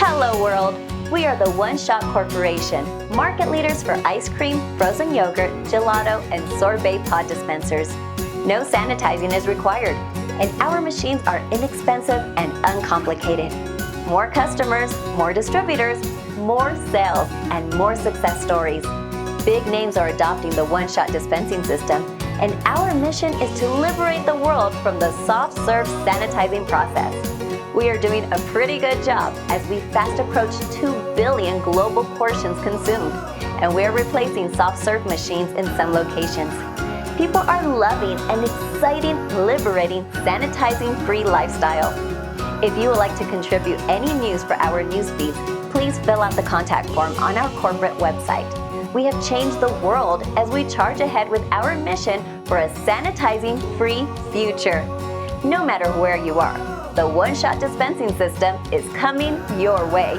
Hello world! We are the One Shot Corporation, market leaders for ice cream, frozen yogurt, gelato, and sorbet pod dispensers. No sanitizing is required, and our machines are inexpensive and uncomplicated. More customers, more distributors, more sales, and more success stories. Big names are adopting the One Shot dispensing system, and our mission is to liberate the world from the soft-serve sanitizing process. We are doing a pretty good job as we fast approach 2 billion global portions consumed, and we're replacing soft-serve machines in some locations. People are loving an exciting, liberating, sanitizing-free lifestyle. If you would like to contribute any news for our news feeds, please fill out the contact form on our corporate website. We have changed the world as we charge ahead with our mission for a sanitizing-free future. No matter where you are, the One Shot dispensing system is coming your way.